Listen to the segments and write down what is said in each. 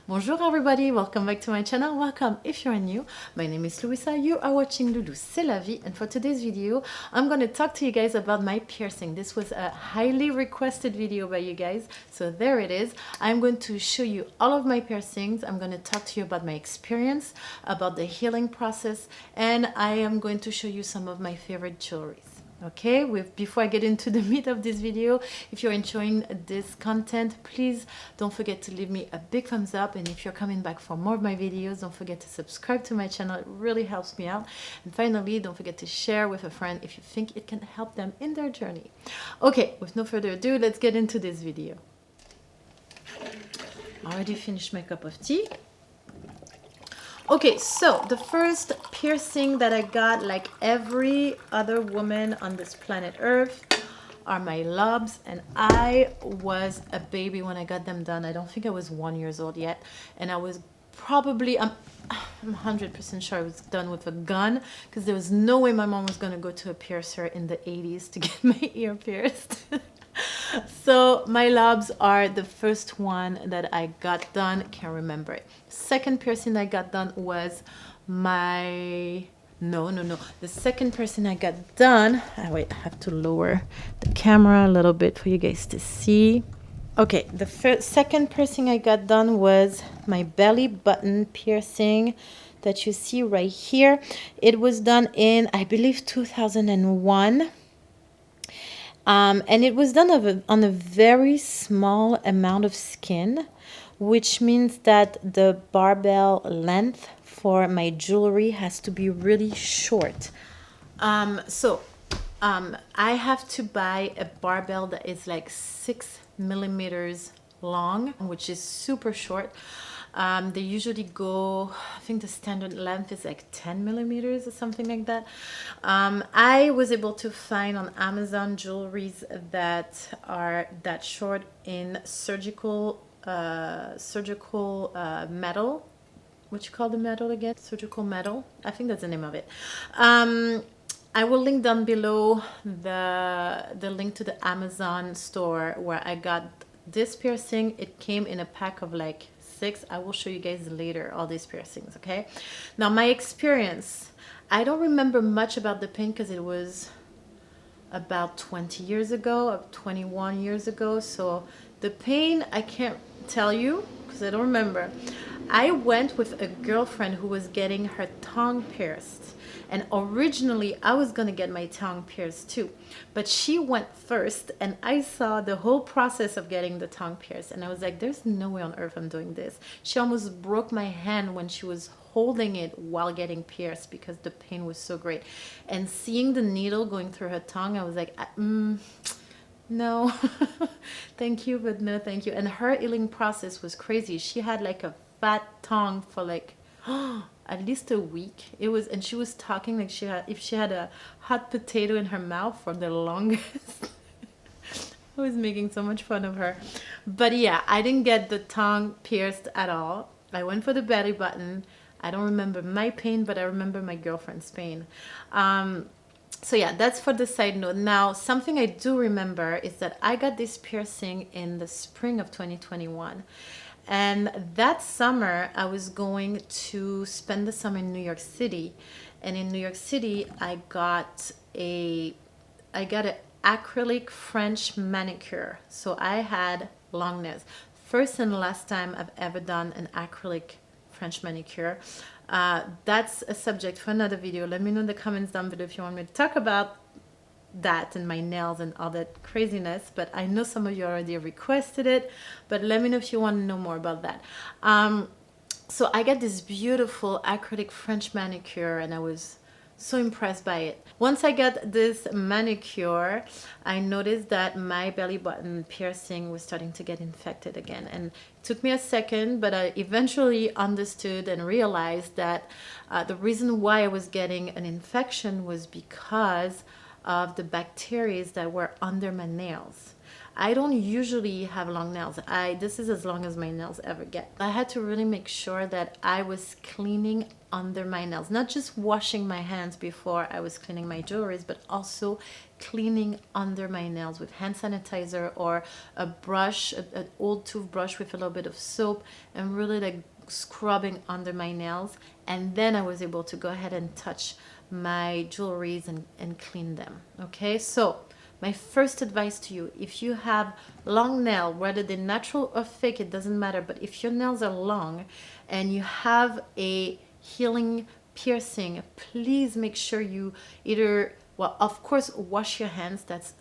Bonjour everybody, welcome back to my channel. Welcome if you're new. My name is Luisa, you are watching Loulou C'est la vie, and for today's video I'm going to talk to you guys about my piercing. This was a highly requested video by you guys, so there it is. I'm going to show you all of my piercings. I'm going to talk to you about my experience, about the healing process, and I am going to show you some of my favorite jewelries. Okay, before I get into the meat of this video, if you're enjoying this content, please don't forget to leave me a big thumbs up, and if you're coming back for more of my videos, don't forget to subscribe to my channel. It really helps me out. And finally, don't forget to share with a friend if you think it can help them in their journey. Okay, with no further ado, let's get into this video. I already finished my cup of tea. Okay, so the first piercing that I got, like every other woman on this planet Earth, are my lobes, and I was a baby when I got them done. I don't think I was 1 year old yet, and I was probably, I'm 100% sure I was done with a gun, because there was no way my mom was going to go to a piercer in the 80s to get my ear pierced. So my lobes are the first one that I got done. Can't remember it. Second piercing I got done was my the second piercing I got done, wait, I have to lower the camera a little bit for you guys to see. Okay, the second piercing I got done was my belly button piercing that you see right here. It was done in, I believe, 2001. And it was done on a very small amount of skin, which means that the barbell length for my jewelry has to be really short. I have to buy a barbell that is like 6 millimeters long, which is super short. They usually go, I think the standard length is like 10 millimeters or something like that. I was able to find on Amazon jewelries that are that short in surgical metal. What you call the metal again? Surgical metal. I think that's the name of it. I will link down below the link to the Amazon store where I got this piercing. It came in a pack of like 6. I will show you guys later all these piercings. Okay, now my experience, I don't remember much about the pain because it was about 20 years ago, 21 years ago, so the pain I can't tell you because I don't remember. I went with a girlfriend who was getting her tongue pierced, and originally I was gonna get my tongue pierced too, but she went first and I saw the whole process of getting the tongue pierced, and I was like, there's no way on earth I'm doing this. She almost broke my hand when she was holding it while getting pierced because the pain was so great, and seeing the needle going through her tongue, I was like, no. Thank you, but no thank you. And her healing process was crazy. She had like a fat tongue for like at least a week. It was, and she was talking like if she had a hot potato in her mouth for the longest. I was making so much fun of her. But yeah, I didn't get the tongue pierced at all. I went for the belly button. I don't remember my pain, but I remember my girlfriend's pain. So yeah, that's for the side note. Now, something I do remember is that I got this piercing in the spring of 2021. And that summer, I was going to spend the summer in New York City. And in New York City, I got an acrylic French manicure. So I had long nails. First and last time I've ever done an acrylic French manicure. That's a subject for another video. Let me know in the comments down below if you want me to talk about that and my nails and all that craziness, but I know some of you already requested it, but let me know if you want to know more about that. So I got this beautiful acrylic French manicure and I was so impressed by it. Once I got this manicure, I noticed that my belly button piercing was starting to get infected again, and it took me a second, but I eventually understood and realized that the reason why I was getting an infection was because of the bacteria that were under my nails. I don't usually have long nails. This is as long as my nails ever get. I had to really make sure that I was cleaning under my nails, not just washing my hands before I was cleaning my jewelries, but also cleaning under my nails with hand sanitizer or a brush, an old toothbrush with a little bit of soap, and really like scrubbing under my nails. And then I was able to go ahead and touch my jewelries and clean them. Okay, so my first advice to you, if you have long nail, whether they're natural or fake, it doesn't matter, but if your nails are long and you have a healing piercing, please make sure you either, well, of course, wash your hands. That's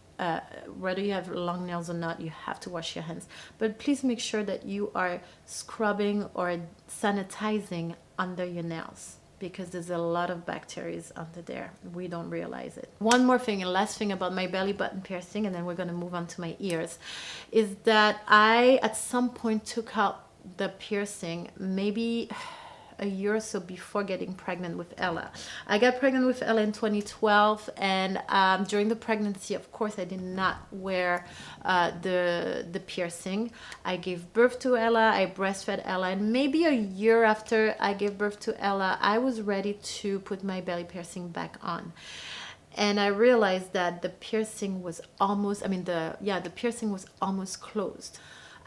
whether you have long nails or not, you have to wash your hands. But please make sure that you are scrubbing or sanitizing under your nails, because there's a lot of bacteria under there. We don't realize it. One more thing, and last thing about my belly button piercing, and then we're gonna move on to my ears, is that I, at some point, took out the piercing, maybe a year or so before getting pregnant with Ella. I got pregnant with Ella in 2012, and during the pregnancy, of course, I did not wear the piercing. I gave birth to Ella, I breastfed Ella, and maybe a year after I gave birth to Ella, I was ready to put my belly piercing back on. And I realized that the piercing was almost, the piercing was almost closed.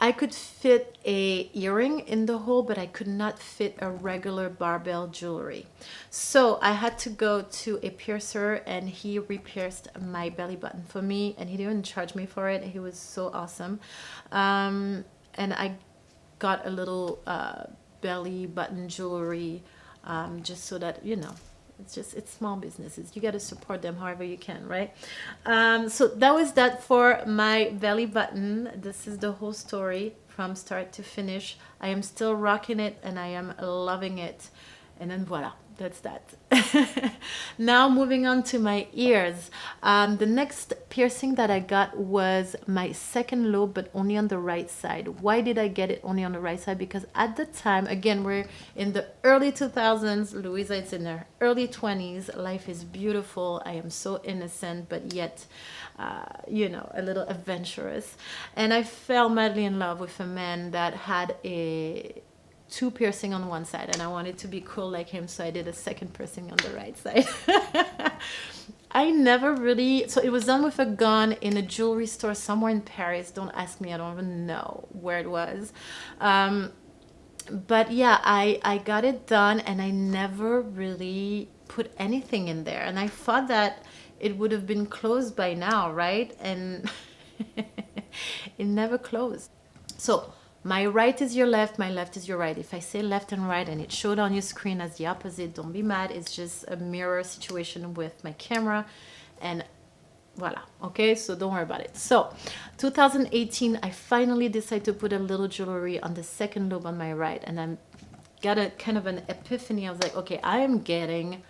I could fit a earring in the hole, but I could not fit a regular barbell jewelry. So I had to go to a piercer, and he re-pierced my belly button for me, and he didn't charge me for it. He was so awesome. And I got a little belly button jewelry just so that, you know, it's small businesses. You got to support them however you can, right? So that was that for my belly button. This is the whole story from start to finish. I am still rocking it and I am loving it. And then voila, that's that. Now moving on to my ears. The next piercing that I got was my second lobe, but only on the right side. Why did I get it only on the right side? Because at the time, again, we're in the early 2000s. Luisa is in her early 20s. Life is beautiful. I am so innocent, but yet, you know, a little adventurous. And I fell madly in love with a man that had two piercing on one side, and I wanted to be cool like him, so I did a second piercing on the right side. I never really, so it was done with a gun in a jewelry store somewhere in Paris. Don't ask me, I don't even know where it was. But yeah, I got it done, and I never really put anything in there, and I thought that it would have been closed by now, right? And it never closed. So my right is your left, my left is your right. If I say left and right and it showed on your screen as the opposite, don't be mad. It's just a mirror situation with my camera, and voila. Okay, so don't worry about it. So 2018, I finally decided to put a little jewelry on the second lobe on my right, and I got a kind of an epiphany. I was like, okay, I am getting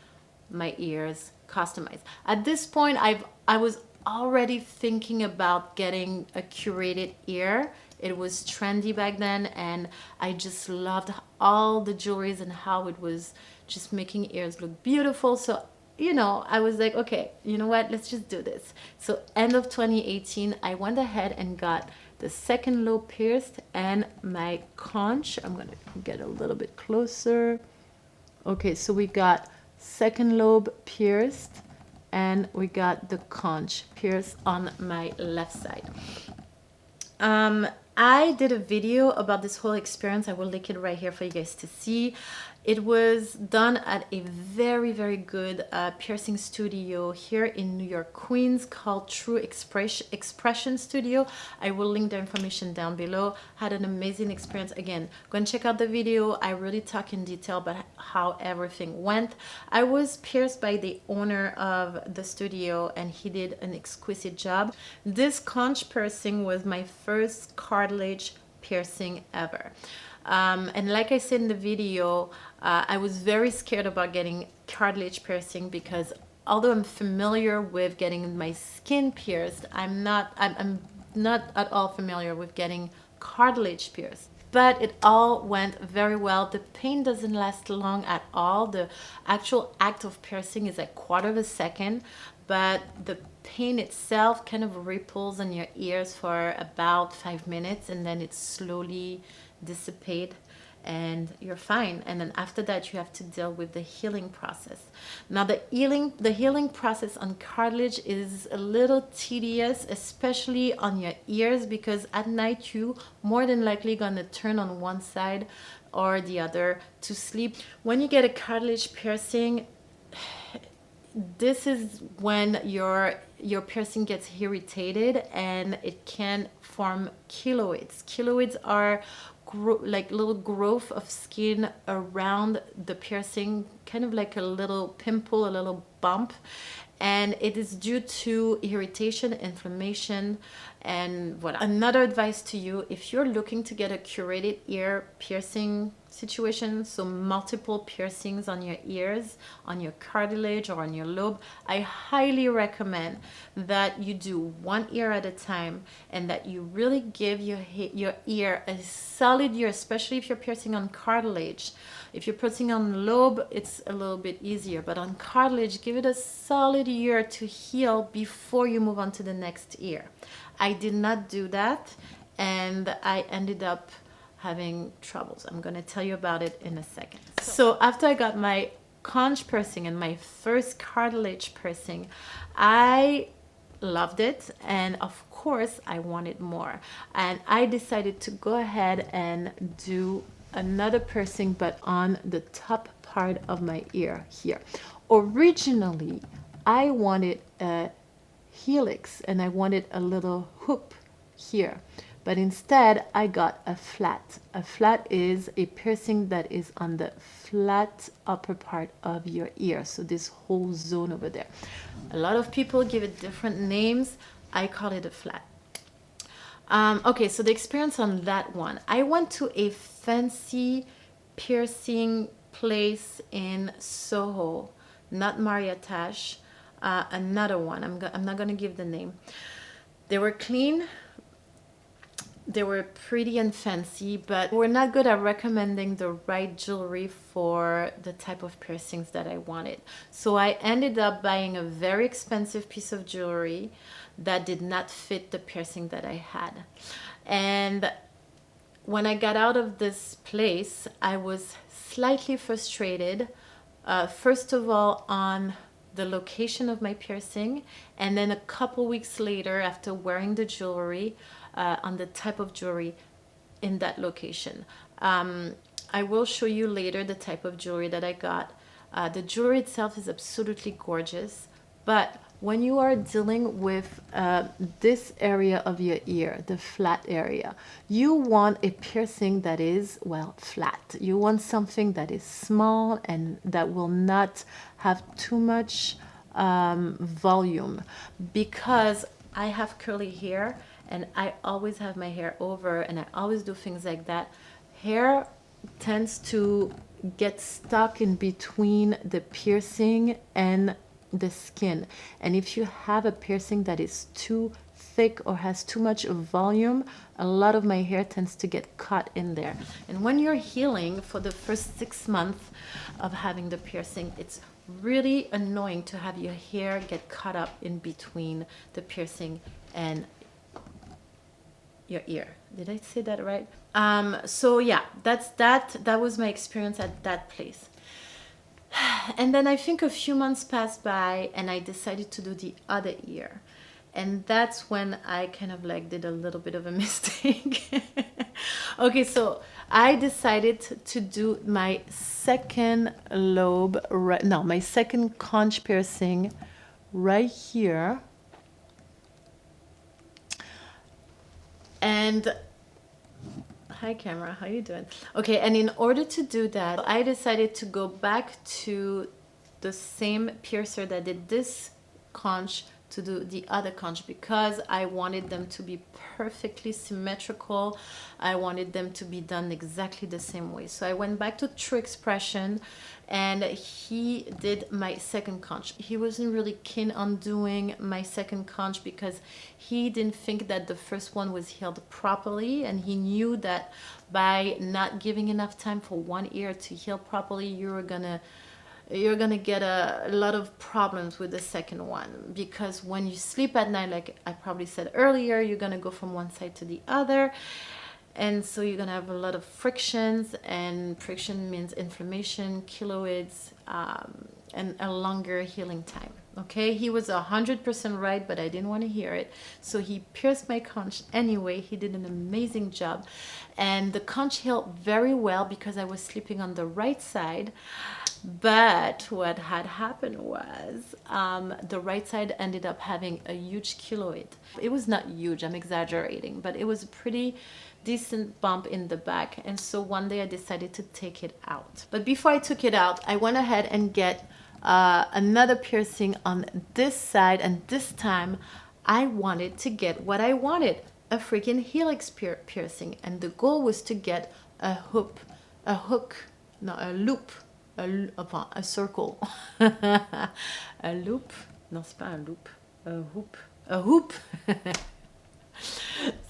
my ears customized. At this point, I was already thinking about getting a curated ear. It was trendy back then, and I just loved all the jewelries and how it was just making ears look beautiful. So, you know, I was like, okay, you know what, let's just do this. So end of 2018, I went ahead and got the second lobe pierced and my conch. I'm gonna get a little bit closer. Okay, so we got second lobe pierced and we got the conch pierced on my left side. I did a video about this whole experience. I will link it right here for you guys to see. It was done at a very, very good piercing studio here in New York, Queens, called True Expression Studio. I will link their information down below. Had an amazing experience. Again, go and check out the video. I really talk in detail about how everything went. I was pierced by the owner of the studio, and he did an exquisite job. This conch piercing was my first cartilage piercing ever. And like I said in the video, I was very scared about getting cartilage piercing because although I'm familiar with getting my skin pierced, I'm not at all familiar with getting cartilage pierced. But it all went very well. The pain doesn't last long at all. The actual act of piercing is a quarter of a second, but the pain itself kind of ripples in your ears for about 5 minutes, and then it slowly dissipates and you're fine. And then after that you have to deal with the healing process. Now the healing process on cartilage is a little tedious, especially on your ears, because at night you more than likely gonna turn on one side or the other to sleep. When you get a cartilage piercing, this is when your piercing gets irritated and it can form keloids. Keloids are like little growth of skin around the piercing, kind of like a little pimple, a little bump, and it is due to irritation, inflammation, and what. Another advice to you, if you're looking to get a curated ear piercing situation, so multiple piercings on your ears, on your cartilage or on your lobe, I highly recommend that you do one ear at a time and that you really give your ear a solid ear, especially if you're piercing on cartilage. If you're piercing on lobe, it's a little bit easier, but on cartilage, give it a solid ear to heal before you move on to the next ear. I did not do that, and I ended up having troubles. I'm going to tell you about it in a second. So after I got my conch piercing and my first cartilage piercing, I loved it, and of course I wanted more, and I decided to go ahead and do another piercing, but on the top part of my ear here. Originally I wanted a helix and I wanted a little hoop here, but instead I got a flat. A flat is a piercing that is on the flat upper part of your ear, so this whole zone over there. A lot of people give it different names. I call it a flat. Okay, so the experience on that one, I went to a fancy piercing place in Soho, not Mariatash, another one. I'm not going to give the name. They were clean, they were pretty and fancy, but we're not good at recommending the right jewelry for the type of piercings that I wanted. So I ended up buying a very expensive piece of jewelry that did not fit the piercing that I had. And when I got out of this place, I was slightly frustrated, first of all on the location of my piercing, and then a couple weeks later, after wearing the jewelry, on the type of jewelry in that location. I will show you later the type of jewelry that I got. The jewelry itself is absolutely gorgeous, but when you are dealing with this area of your ear, the flat area, you want a piercing that is, well, flat. You want something that is small and that will not have too much volume, because I have curly hair and I always have my hair over and I always do things like that. Hair tends to get stuck in between the piercing and the skin, and if you have a piercing that is too thick or has too much volume, a lot of my hair tends to get caught in there. And when you're healing for the first 6 months of having the piercing, it's really annoying to have your hair get caught up in between the piercing and your ear. Did I say that right? So yeah, that was my experience at that place. And then I think a few months passed by and I decided to do the other ear. And that's when I kind of like did a little bit of a mistake. Okay, so I decided to do my second lobe, my second conch piercing right here. And hi camera, how you doing? Okay, and in order to do that, I decided to go back to the same piercer that did this conch to do the other conch, because I wanted them to be perfectly symmetrical. I wanted them to be done exactly the same way. So I went back to True Expression and he did my second conch. He wasn't really keen on doing my second conch because he didn't think that the first one was healed properly, and he knew that by not giving enough time for one ear to heal properly, you were gonna you're gonna get a lot of problems with the second one, because when you sleep at night, like I probably said earlier, you're gonna go from one side to the other, and so you're gonna have a lot of frictions, and friction means inflammation, keloids, and a longer healing time. Okay, he was 100% right, but I didn't want to hear it, so he pierced my conch anyway. He did an amazing job, and the conch healed very well because I was sleeping on the right side. But what had happened was, the right side ended up having a huge keloid. It was not huge, I'm exaggerating, but it was a pretty decent bump in the back. And so one day I decided to take it out. But before I took it out, I went ahead and get another piercing on this side. And this time I wanted to get what I wanted, a freaking helix piercing. And the goal was to get a loop, a circle. A loop? Non, c'est pas un loop. A hoop. A hoop.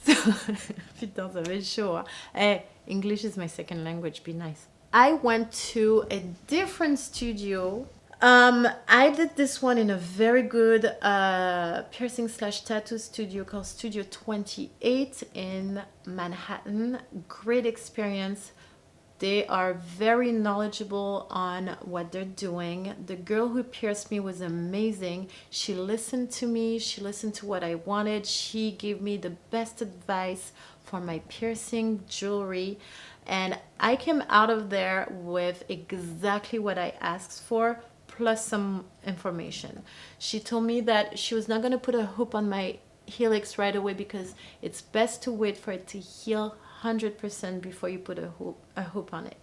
So, putain, ça va être chaud. Hein? Hey, English is my second language. Be nice. I went to a different studio. I did this one in a very good piercing / tattoo studio called Studio 28 in Manhattan. Great experience. They are very knowledgeable on what they're doing. The girl who pierced me was amazing. She listened to me. She listened to what I wanted. She gave me the best advice for my piercing jewelry. And I came out of there with exactly what I asked for, plus some information. She told me that she was not going to put a hoop on my helix right away because it's best to wait for it to heal 100% before you put a hoop on it.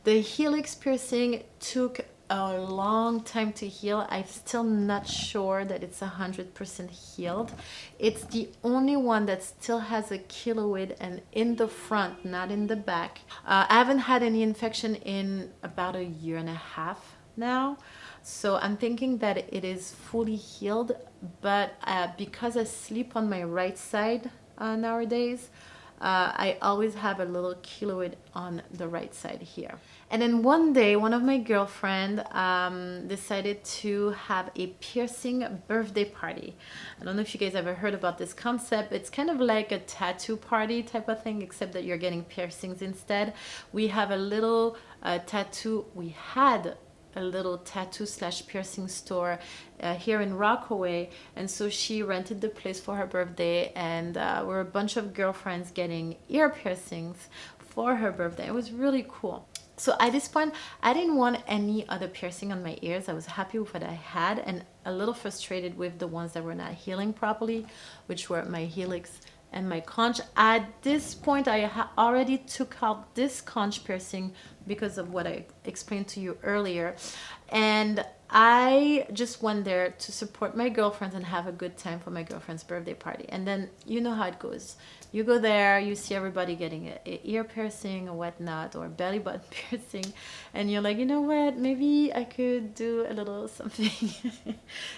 The helix piercing took a long time to heal. I'm still not sure that it's 100% healed. It's the only one that still has a keloid, and in the front, not in the back. I haven't had any infection in about 1.5 years now. So I'm thinking that it is fully healed, but because I sleep on my right side nowadays, I always have a little keloid on the right side here. And then one day, one of my girlfriend decided to have a piercing birthday party. I don't know if you guys ever heard about this concept. It's kind of like a tattoo party type of thing, except that you're getting piercings instead. We have a little tattoo. We had a little tattoo / piercing store here in Rockaway, and so she rented the place for her birthday, and we're a bunch of girlfriends getting ear piercings for her birthday. It was really cool. So at this point, I didn't want any other piercing on my ears. I was happy with what I had, and a little frustrated with the ones that were not healing properly, which were my helix and my conch. At this point, I already took out this conch piercing because of what I explained to you earlier. And I just went there to support my girlfriends and have a good time for my girlfriend's birthday party. And then you know how it goes. You go there, you see everybody getting an ear piercing or whatnot, or belly button piercing, and you're like, you know what, maybe I could do a little something.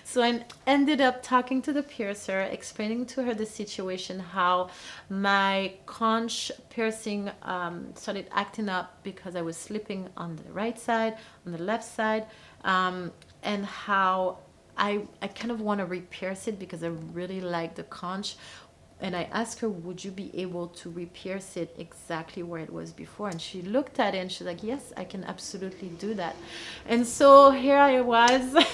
So I ended up talking to the piercer, explaining to her the situation, how my conch piercing started acting up because I was sleeping on the right side, on the left side, and how I kind of want to re-pierce it because I really like the conch. And I asked her, would you be able to re-pierce it exactly where it was before? And she looked at it and she's like, yes, I can absolutely do that. And so here I was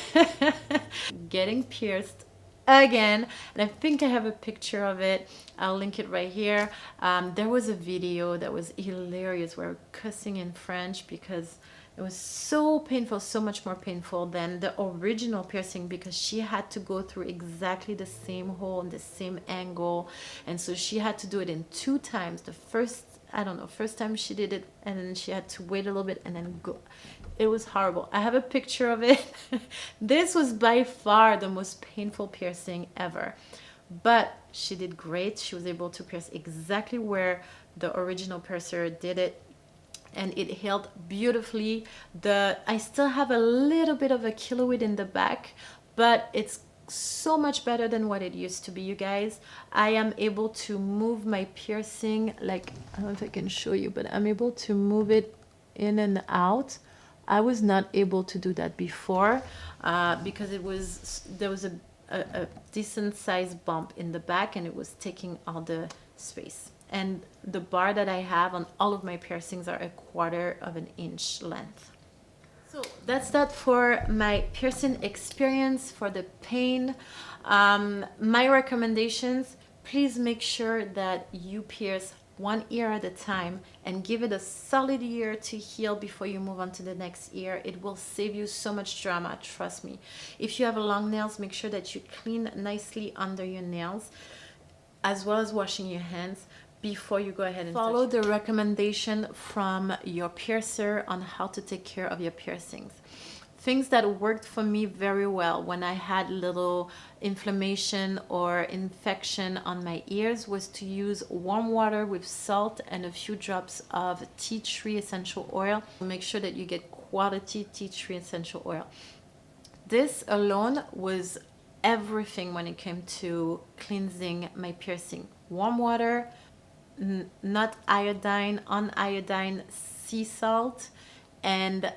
getting pierced again, and I think I have a picture of it. I'll link it right here. There was a video that was hilarious where we're cussing in French because it was so painful, so much more painful than the original piercing, because she had to go through exactly the same hole and the same angle, and so she had to do it in 2 times. The first time she did it, and then she had to wait a little bit and then go. It was horrible. I have a picture of it. This was by far the most painful piercing ever, but she did great. She was able to pierce exactly where the original piercer did it, and it healed beautifully. I still have a little bit of a keloid in the back, but it's so much better than what it used to be, you guys. I am able to move my piercing, like, I don't know if I can show you, but I'm able to move it in and out I was not able to do that before because there was a decent sized bump in the back and it was taking all the space. And the bar that I have on all of my piercings are 1/4 of an inch length. So that's that for my piercing experience, for the pain. My recommendations, please make sure that you pierce one ear at a time and give it a solid year to heal before you move on to the next ear. It will save you so much drama, trust me. If you have long nails, make sure that you clean nicely under your nails, as well as washing your hands before you go ahead and follow the recommendation from your piercer on how to take care of your piercings. Things that worked for me very well when I had little inflammation or infection on my ears was to use warm water with salt and a few drops of tea tree essential oil. Make sure that you get quality tea tree essential oil. This alone was everything when it came to cleansing my piercing. Warm water, not iodine, uniodine sea salt, and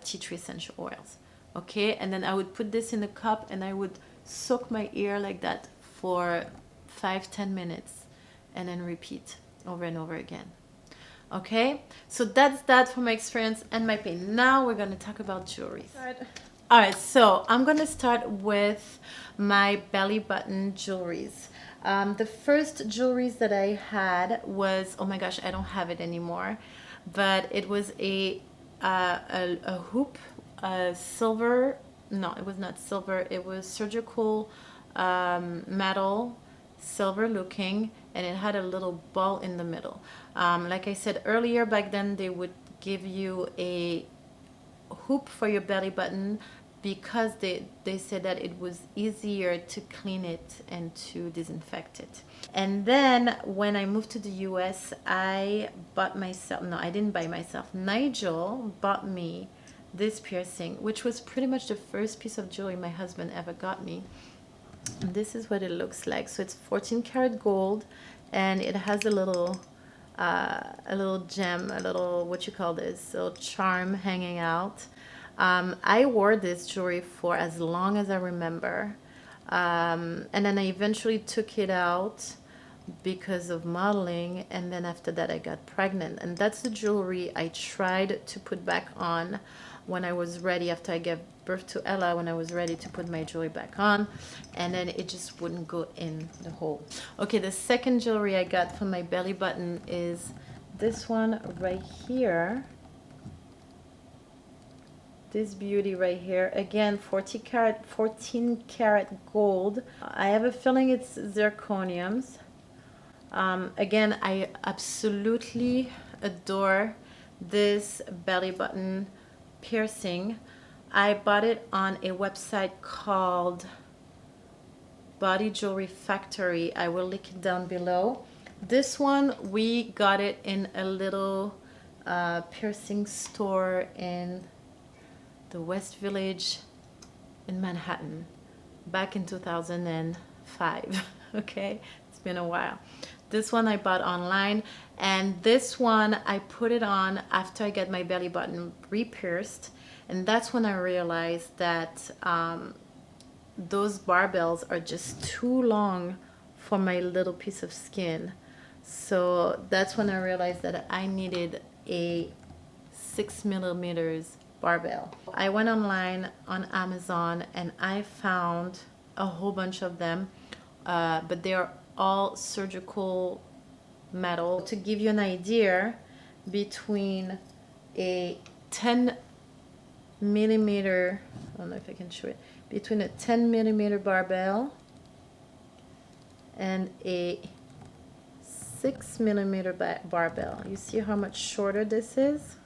tea tree essential oils. Okay, and then I would put this in a cup and I would soak my ear like that for 5-10 minutes and then repeat over and over again. Okay, so that's that for my experience and my pain. Now we're going to talk about jewelry. All right, so I'm going to start with my Bellybutton jewelries. The first jewelries that I had was, oh my gosh, I don't have it anymore, but it was a hoop, silver. No, it was not silver. It was surgical metal, silver looking, and it had a little ball in the middle. Like I said earlier, back then they would give you a hoop for your belly button because they said that it was easier to clean it and to disinfect it. And then when I moved to the US, I bought myself, no, I didn't buy myself, Nigel bought me this piercing, which was pretty much the first piece of jewelry my husband ever got me. And this is what it looks like. So it's 14 karat gold, and it has a little gem, a little, what you call this, little charm hanging out. I wore this jewelry for as long as I remember, and then I eventually took it out because of modeling, and then after that I got pregnant, and that's the jewelry I tried to put back on when I was ready after I gave birth to Ella, when I was ready to put my jewelry back on, and then it just wouldn't go in the hole. Okay, the second jewelry I got from my belly button is this one right here. This beauty right here, again 14 karat gold. I have a feeling it's zirconiums. Again, I absolutely adore this belly button piercing. I bought it on a website called Body Jewelry Factory. I will link it down below. This one, we got it in a little piercing store in the West Village in Manhattan back in 2005. Okay, it's been a while. This one I bought online, and this one I put it on after I get my belly button re-pierced, and that's when I realized that those barbells are just too long for my little piece of skin. So that's when I realized that I needed a 6 millimeters barbell. I went online on Amazon and I found a whole bunch of them, but they are all surgical metal. To give you an idea, between a 10 millimeter, I don't know if I can show it, between a 10 millimeter barbell and a 6 millimeter barbell, you see how much shorter this is?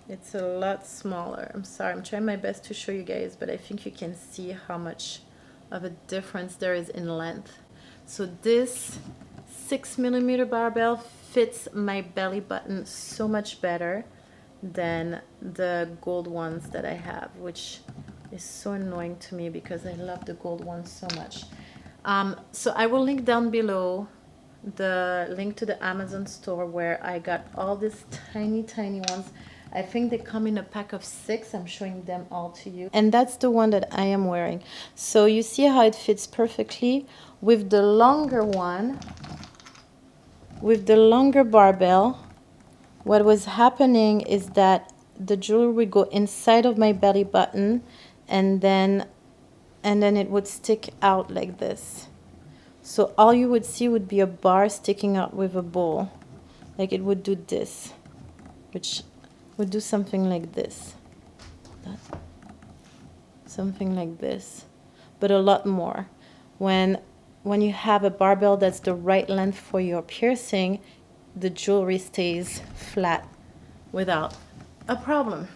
It's a lot smaller. I'm sorry, I'm trying my best to show you guys, but I think you can see how much of a difference there is in length. So this 6 millimeter barbell fits my belly button so much better than the gold ones that I have, which is so annoying to me because I love the gold ones so much. So I will link down below the link to the Amazon store where I got all these tiny ones. I think they come in a pack of 6. I'm showing them all to you. And that's the one that I am wearing. So you see how it fits perfectly. With the longer one, with the longer barbell, what was happening is that the jewelry would go inside of my belly button, and then it would stick out like this. So all you would see would be a bar sticking out with a bowl. Like it would do this, which would do something like this. Something like this, but a lot more. When you have a barbell that's the right length for your piercing, the jewelry stays flat without a problem.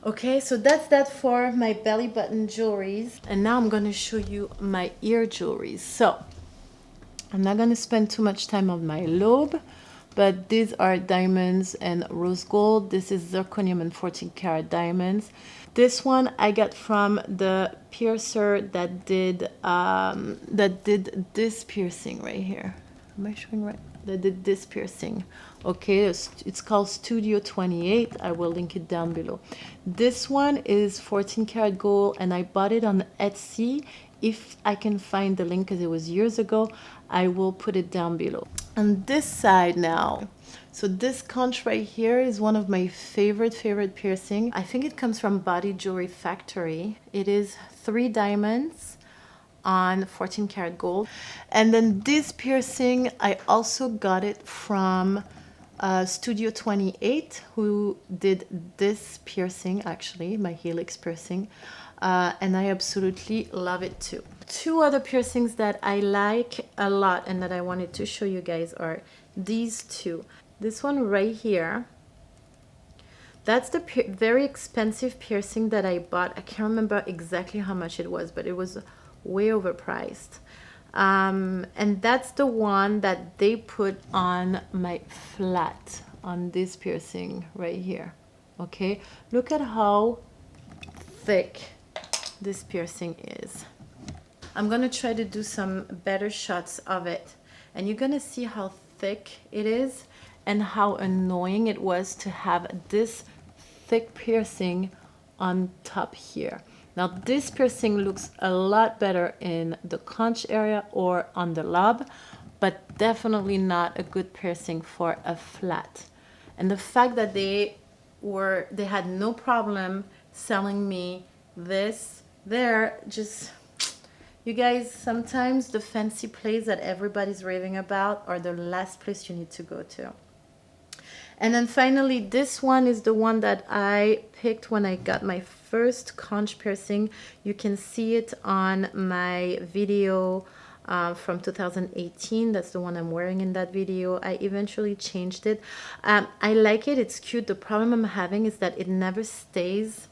Okay, so that's that for my belly button jewelries. And now I'm going to show you my ear jewelries. So I'm not going to spend too much time on my lobe, but these are diamonds and rose gold. This is zirconium and 14 karat diamonds. This one I got from the piercer that did this piercing right here. Am I showing right? That did this piercing. Okay, it's called Studio 28. I will link it down below. This one is 14 karat gold, and I bought it on Etsy. If I can find the link, because it was years ago, I will put it down below. On this side now, so this conch right here is one of my favorite piercing. I think it comes from Body Jewelry Factory. It is 3 diamonds on 14 karat gold. And then this piercing, I also got it from Studio 28, who did this piercing, actually, my Helix piercing. And I absolutely love it too. 2 other piercings that I like a lot and that I wanted to show you guys are these 2. This one right here, that's the very expensive piercing that I bought. I can't remember exactly how much it was, but it was way overpriced. And that's the one that they put on my flat, on this piercing right here. Okay, look at how thick this piercing is. I'm gonna try to do some better shots of it, and you're gonna see how thick it is and how annoying it was to have this thick piercing on top here. Now this piercing looks a lot better in the conch area or on the lobe, but definitely not a good piercing for a flat. And the fact that they had no problem selling me this there, just, you guys, sometimes the fancy place that everybody's raving about are the last place you need to go to. And then finally, this one is the one that I picked when I got my first conch piercing. You can see it on my video from 2018. That's the one I'm wearing in that video. I eventually changed it. I like it. It's cute. The problem I'm having is that it never stays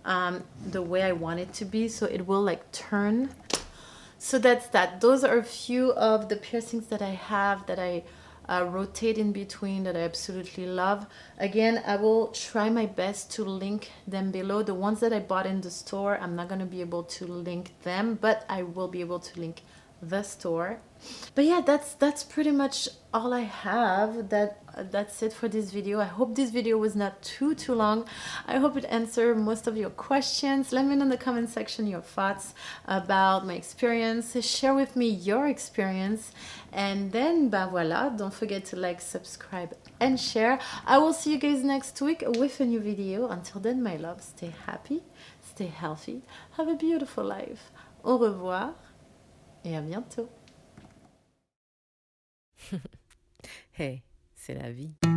the way I want it to be. So it will like turn. So that's that. Those are a few of the piercings that I have that I rotate in between, that I absolutely love. Again, I will try my best to link them below. The ones that I bought in the store, I'm not going to be able to link them, but I will be able to link the store. But yeah, that's pretty much all I have. That's it for this video. I hope this video was not too long. I hope it answered most of your questions. Let me know in the comment section your thoughts about my experience. Share with me your experience, and then voila, don't forget to like, subscribe and share. I will see you guys next week with a new video. Until then, my love, stay happy, stay healthy, have a beautiful life. Au revoir et à bientôt. Hey, c'est la vie.